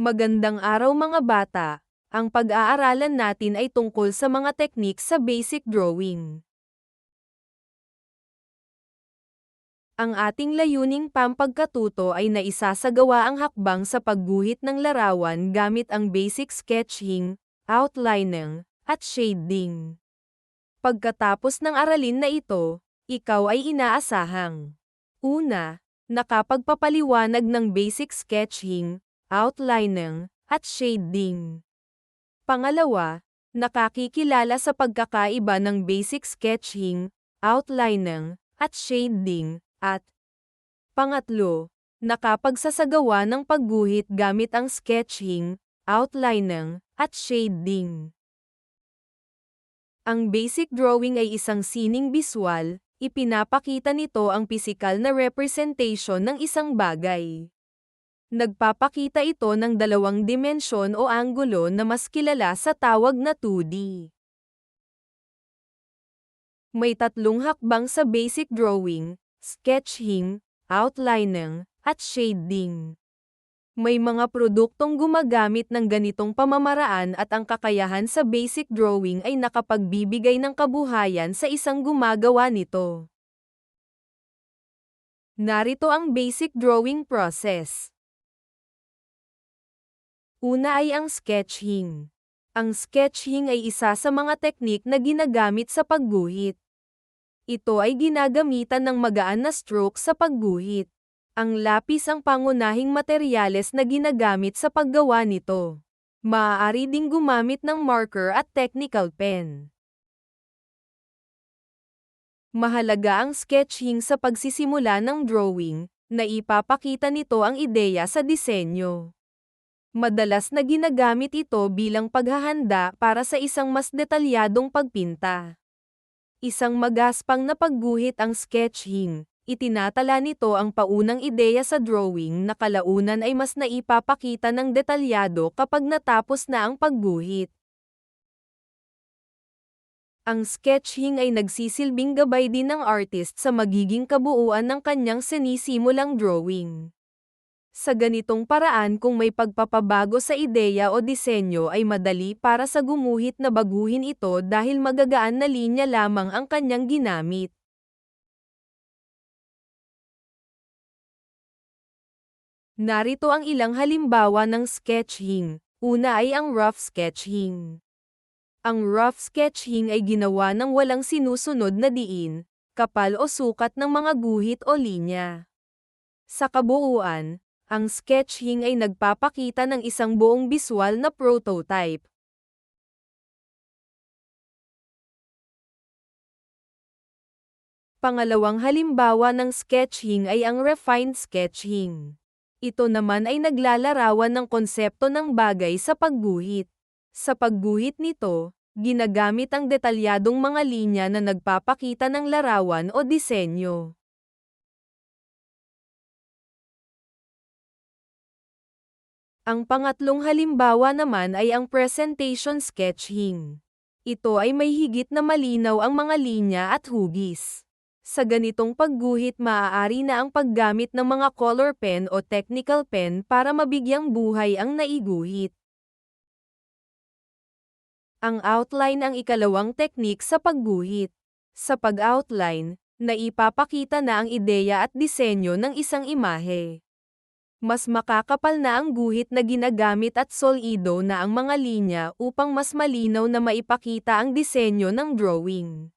Magandang araw mga bata. Ang pag-aaralan natin ay tungkol sa mga teknik sa basic drawing. Ang ating layuning pampagkatuto ay naisasagawa ang hakbang sa pagguhit ng larawan gamit ang basic sketching, outlining, at shading. Pagkatapos ng aralin na ito, ikaw ay inaasahang: una, nakapagpapaliwanag ng basic sketching, outlining, at shading. Pangalawa, nakakikilala sa pagkakaiba ng basic sketching, outlining, at shading, at pangatlo, nakapagsasagawa ng pagguhit gamit ang sketching, outlining, at shading. Ang basic drawing ay isang sining biswal, ipinapakita nito ang pisikal na representation ng isang bagay. Nagpapakita ito ng dalawang dimensyon o anggulo na mas kilala sa tawag na 2D. May tatlong hakbang sa basic drawing: sketching, outlining, at shading. May mga produktong gumagamit ng ganitong pamamaraan at ang kakayahan sa basic drawing ay nakapagbibigay ng kabuhayan sa isang gumagawa nito. Narito ang basic drawing process. Una ay ang sketching. Ang sketching ay isa sa mga teknik na ginagamit sa pagguhit. Ito ay ginagamitan ng magaan na stroke sa pagguhit. Ang lapis ang pangunahing materyales na ginagamit sa paggawa nito. Maaari ding gumamit ng marker at technical pen. Mahalaga ang sketching sa pagsisimula ng drawing, na ipapakita nito ang ideya sa disenyo. Madalas na ginagamit ito bilang paghahanda para sa isang mas detalyadong pagpinta. Isang magaspang na pagguhit ang sketching. Itinatala nito ang paunang ideya sa drawing na kalaunan ay mas naipapakita ng detalyado kapag natapos na ang pagguhit. Ang sketching ay nagsisilbing gabay din ng artist sa magiging kabuuan ng kanyang sinisimulang drawing. Sa ganitong paraan, kung may pagpapabago sa ideya o disenyo, ay madali para sa gumuhit na baguhin ito dahil magagaan na linya lamang ang kanyang ginamit. Narito ang ilang halimbawa ng sketching. Una ay ang rough sketching. Ang rough sketching ay ginawa ng walang sinusunod na diin, kapal o sukat ng mga guhit o linya. Sa kabuuan, ang sketching ay nagpapakita ng isang buong biswal na prototype. Pangalawang halimbawa ng sketching ay ang refined sketching. Ito naman ay naglalarawan ng konsepto ng bagay sa pagguhit. Sa pagguhit nito, ginagamit ang detalyadong mga linya na nagpapakita ng larawan o disenyo. Ang pangatlong halimbawa naman ay ang presentation sketching. Ito ay may higit na malinaw ang mga linya at hugis. Sa ganitong pagguhit, maaari na ang paggamit ng mga color pen o technical pen para mabigyang buhay ang naiguhit. Ang outline ang ikalawang teknik sa pagguhit. Sa pag-outline, naipapakita na ang ideya at disenyo ng isang imahe. Mas makakapal na ang guhit na ginagamit at solido na ang mga linya upang mas malinaw na maipakita ang disenyo ng drawing.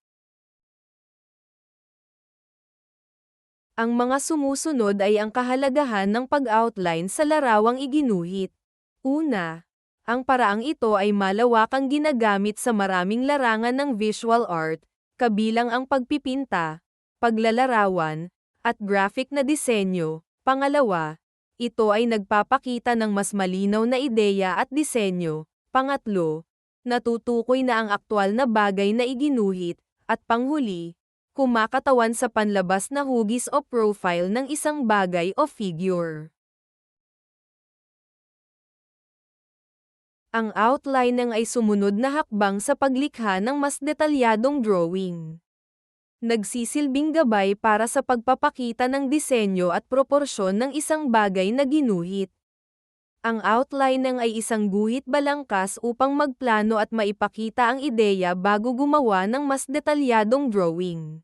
Ang mga sumusunod ay ang kahalagahan ng pag-outline sa larawang iginuhit. Una, ang paraang ito ay malawakang ginagamit sa maraming larangan ng visual art, kabilang ang pagpipinta, paglalarawan, at graphic na disenyo. Pangalawa, ito ay nagpapakita ng mas malinaw na ideya at disenyo. Pangatlo, natutukoy na ang aktwal na bagay na iginuhit. At panghuli, kumakatawan sa panlabas na hugis o profile ng isang bagay o figure. Ang outlining ay sumunod na hakbang sa paglikha ng mas detalyadong drawing. Nagsisilbing gabay para sa pagpapakita ng disenyo at proporsyon ng isang bagay na ginuhit. Ang outlining ay isang guhit balangkas upang magplano at maipakita ang ideya bago gumawa ng mas detalyadong drawing.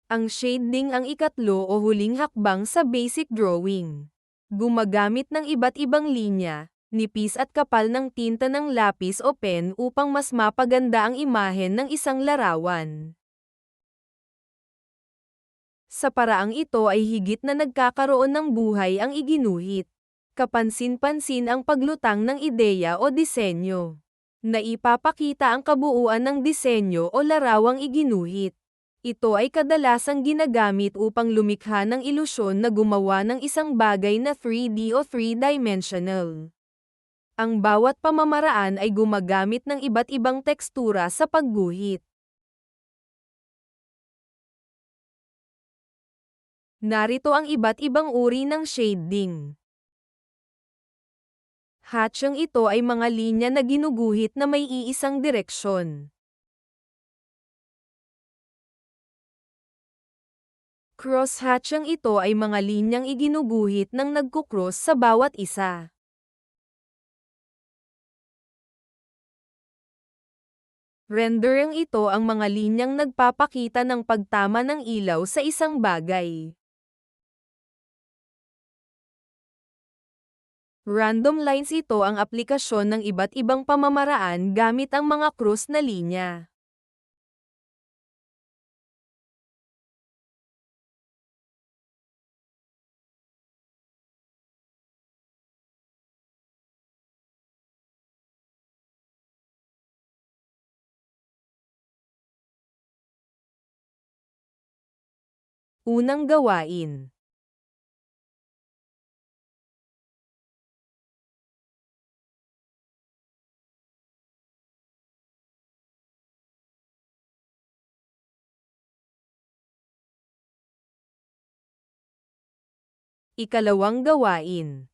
Ang shading ang ikatlo o huling hakbang sa basic drawing. Gumagamit ng iba't ibang linya, nipis at kapal ng tinta ng lapis o pen upang mas mapaganda ang imahen ng isang larawan. Sa paraang ito ay higit na nagkakaroon ng buhay ang iginuhit. Kapansin-pansin ang paglutang ng ideya o disenyo. Naipapakita ang kabuuan ng disenyo o larawang iginuhit. Ito ay kadalasang ginagamit upang lumikha ng ilusyon na gumawa ng isang bagay na 3D o three-dimensional. Ang bawat pamamaraan ay gumagamit ng iba't ibang tekstura sa pagguhit. Narito ang iba't ibang uri ng shading. Hatching ito ay mga linya na ginuguhit na may iisang direksyon. Cross-hatching ito ay mga linyang iginuguhit ng nagkukross sa bawat isa. Rendering ito ang mga linyang nagpapakita ng pagtama ng ilaw sa isang bagay. Random lines ito ang aplikasyon ng iba't ibang pamamaraan gamit ang mga cross na linya. Unang gawain. Ikalawang gawain.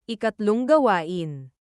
Ikatlong gawain.